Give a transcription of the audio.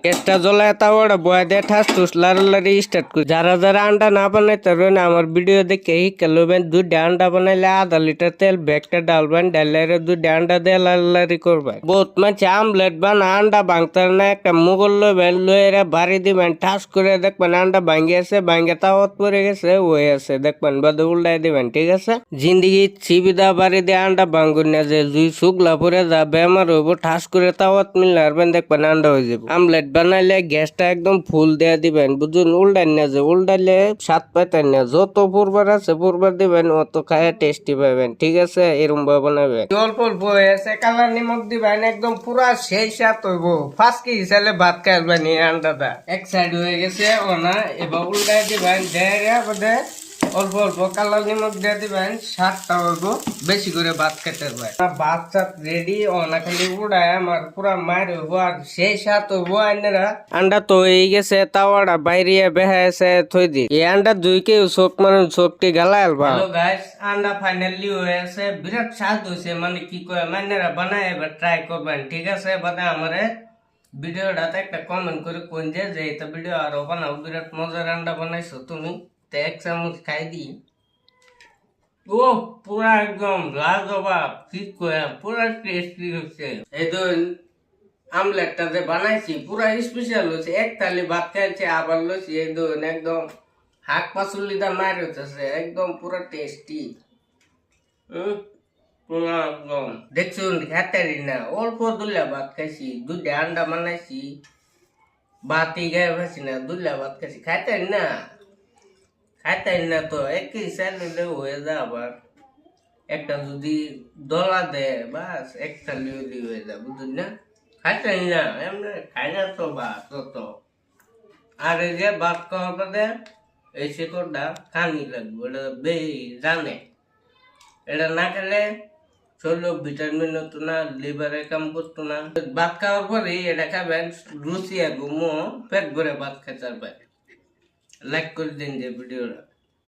গ্যাসটা জ্বলায় তাওয়াটা বয়া দিয়ে ঠাস টুস লাড়ালাড়ি স্টার্ট করি। যারা যারা আন্ডা না বানাইতে পারবেন আমার ভিডিও দেখে শিক্ষা লবেন। 2টা আন্ডা বানাইলে আধা লিটার তেল ব্যাগটা ডালবেন, ডালাইরে 2টা আন্ডা দিয়ে লাড়ালাড়ি করবেন। বহুত মাঝে আমলেট বানা আন্ডা ভাঙতে না একটা মুগল লবেন, লইরে বাড়ি দিবেন, ঠাস করে দেখবেন আন্ডা ভাঙ্গিয়েছে, ভাঙ্গে তাওয়াত পরে গেছে হয়ে আছে, দেখবেন বাদে উল্টাই দিবেন। ঠিক আছে, জিন্দিগি চিবিদা বাড়ি দিয়ে আন্ডা ভাঙ্গুন না যে জুই শুকলা পরে যা বেমার হইব, ঠাস করে তাওয়াত মিললে আরবেন দেখবেন আন্ডা হয়ে যাবে। আমলেট বানাইলে গ্যাসটা একদম ফুল দিয়ে দিবেন, বুঝুন, উল্টাই না যে উল্টাইলে স্বাদ পাইতেন না। যত পূর্বার আছে পূর্বার দিবেন, অত খায় টেস্টি পাবেন। ঠিক আছে, এরম ভাবে বানাবেন। অল্প অল্প হয়ে আছে, কালার নিমক দিবেন, একদম পুরা সেই স্বাদ হইব। ফার্স্ট কি হিসাবে ভাত খাইবেন এই আন্ডাটা। এক সাইড হয়ে গেছে ও না, এবার উল্টাই দিবেন, দেয়া বোধে অল্প অল্প কালার নিমক দিয়ে দিবেন, স্বাদটা হইব, বেশি করে ভাত খেতে হবে। ভাত চাত রেডি, অনা খালি উড়ায় আমার পুরা মায়ের হইব, আর সেই স্বাদ হইব। আইনেরা আন্ডা তো হয়ে গেছে, তাওয়াটা বাইরে বেহাইছে থই দি। এই আন্ডা দুই কেউ চোখ মানে চোখটি গালায় আলবা। হ্যালো গাইস, আন্ডা ফাইনালি হয়ে আছে, বিরাট স্বাদ হয়েছে। মানে কি কয় মাইনেরা বানায়, এবার ট্রাই করবেন। ঠিক আছে, বাদে আমারে ভিডিওটাতে একটা কমেন্ট করে কোন যে এটা ভিডিও আরো বানাও, বিরাট মজার আন্ডা বানাইছো তুমি। এক চামচ খাই দি, ও পুরা একদম লাজবাব, ঠিক করে পুরা টেস্টি হচ্ছে। এই তো আমলেটটা যে বানাইছি পুরা স্পেশাল হচ্ছে। এক থালি ভাত খাইছে, আবার লইছি এই ধরুন একদম হাক পাচুলি দা মার হচ্ছে, একদম পুরা টেস্টি। পুরা একদম দেখছুন খাতারি না, অল্প দুলা ভাত খাইছি, 2টা আন্ডা বানাইছি, বাতি গায়ে ভাসি না, দুলা ভাত খাইছি, খাইতারি না। খাইতাই না তো একই স্যালাইলে হয়ে যা। আবার একটা যদি দলা দেয় বাস একটা লিওলি হয়ে যা, বুঝলি না? খাইতাই না, এমনি খাই না তো বাস তত। আর এই যে ভাত খাওয়াটা দে, এই শিকড়টা খানি লাগবে, এটা বে জানে। এটা না খেলে শরীর ভিটামিন হতো না, লিভারে কাম করতো না। ভাত খাওয়ার পরে এটা খাবেন, রুচি আর ঘুমো পেট ভরে ভাত খেতে পারবেন। লাইক করে দিন যে ভিডিওটা।